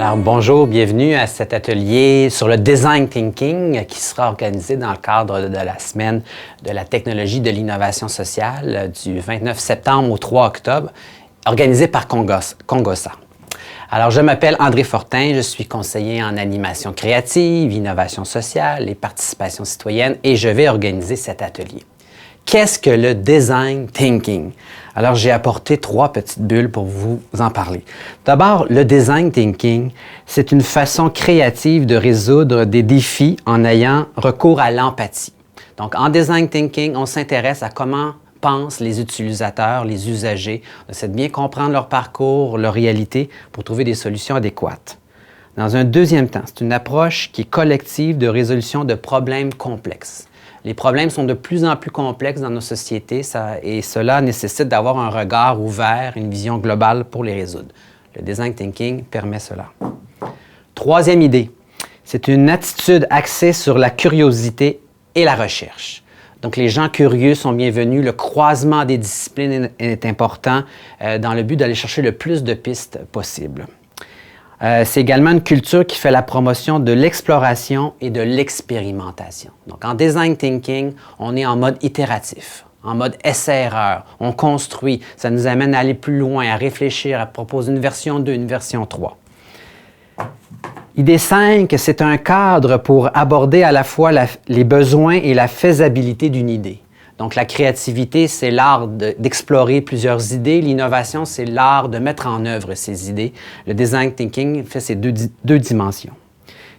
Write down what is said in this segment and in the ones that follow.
Alors bonjour, bienvenue à cet atelier sur le Design Thinking qui sera organisé dans le cadre de la semaine de la technologie de l'innovation sociale du 29 septembre au 3 octobre, organisé par Congossa. Alors je m'appelle André Fortin, je suis conseiller en animation créative, innovation sociale et participation citoyenne et je vais organiser cet atelier. Qu'est-ce que le Design Thinking? Alors, j'ai apporté 3 petites bulles pour vous en parler. D'abord, le Design Thinking, c'est une façon créative de résoudre des défis en ayant recours à l'empathie. Donc, en Design Thinking, on s'intéresse à comment pensent les utilisateurs, les usagers. On essaie de bien comprendre leur parcours, leur réalité pour trouver des solutions adéquates. Dans un deuxième temps, c'est une approche qui est collective de résolution de problèmes complexes. Les problèmes sont de plus en plus complexes dans nos sociétés et cela nécessite d'avoir un regard ouvert, une vision globale pour les résoudre. Le Design Thinking permet cela. Troisième idée, c'est une attitude axée sur la curiosité et la recherche. Donc, les gens curieux sont bienvenus. Le croisement des disciplines est important dans le but d'aller chercher le plus de pistes possible. C'est également une culture qui fait la promotion de l'exploration et de l'expérimentation. Donc, en Design Thinking, on est en mode itératif, en mode essai-erreur. On construit, ça nous amène à aller plus loin, à réfléchir, à proposer une version 2, une version 3. Idée 5, c'est un cadre pour aborder à la fois les besoins et la faisabilité d'une idée. Donc, la créativité, c'est l'art d'explorer plusieurs idées. L'innovation, c'est l'art de mettre en œuvre ces idées. Le Design Thinking fait ces deux dimensions.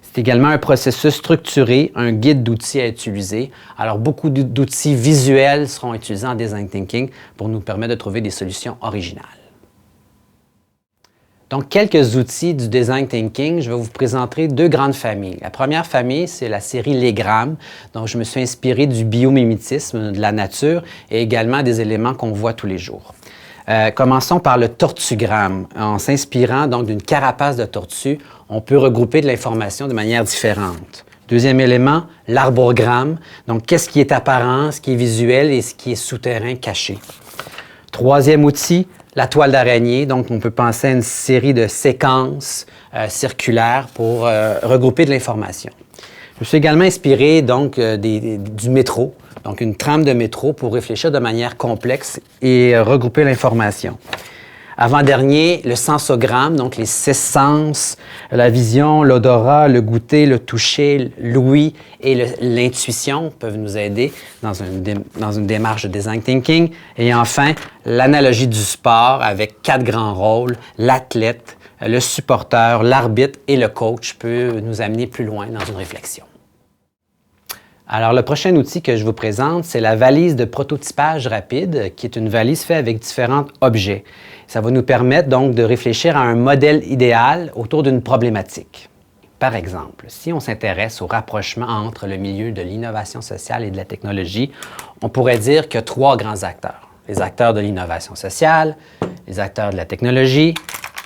C'est également un processus structuré, un guide d'outils à utiliser. Alors, beaucoup d'outils visuels seront utilisés en Design Thinking pour nous permettre de trouver des solutions originales. Donc, quelques outils du Design Thinking. Je vais vous présenter 2 grandes familles. La première famille, c'est la série Les Grammes. Donc, je me suis inspiré du biomimétisme, de la nature et également des éléments qu'on voit tous les jours. Commençons par le tortugramme. En s'inspirant donc d'une carapace de tortue, on peut regrouper de l'information de manière différente. Deuxième élément, l'arbogramme. Donc, qu'est-ce qui est apparent, ce qui est visuel et ce qui est souterrain, caché. Troisième outil, la toile d'araignée, donc on peut penser à une série de séquences circulaires pour regrouper de l'information. Je me suis également inspiré donc du métro, donc une trame de métro pour réfléchir de manière complexe et regrouper l'information. Avant-dernier, le sensogramme, donc les 6 sens, la vision, l'odorat, le goûter, le toucher, l'ouïe et l'intuition peuvent nous aider dans une démarche de Design Thinking. Et enfin, l'analogie du sport avec 4 grands rôles, l'athlète, le supporter, l'arbitre et le coach peut nous amener plus loin dans une réflexion. Alors, le prochain outil que je vous présente, c'est la valise de prototypage rapide, qui est une valise faite avec différents objets. Ça va nous permettre donc de réfléchir à un modèle idéal autour d'une problématique. Par exemple, si on s'intéresse au rapprochement entre le milieu de l'innovation sociale et de la technologie, on pourrait dire qu'il y a 3 grands acteurs. Les acteurs de l'innovation sociale, les acteurs de la technologie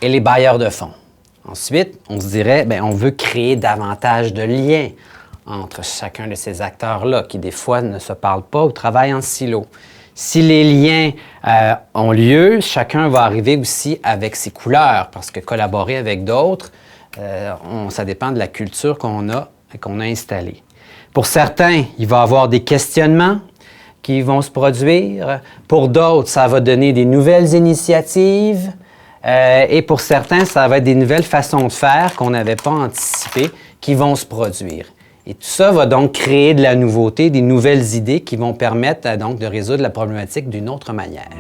et les bailleurs de fonds. Ensuite, on se dirait, on veut créer davantage de liens entre chacun de ces acteurs-là, qui des fois ne se parlent pas ou travaillent en silo. Si les liens ont lieu, chacun va arriver aussi avec ses couleurs, parce que collaborer avec d'autres, ça dépend de la culture qu'on a installée. Pour certains, il va y avoir des questionnements qui vont se produire. Pour d'autres, ça va donner des nouvelles initiatives. Et pour certains, ça va être des nouvelles façons de faire qu'on n'avait pas anticipées qui vont se produire. Et tout ça va donc créer de la nouveauté, des nouvelles idées qui vont permettre donc de résoudre la problématique d'une autre manière.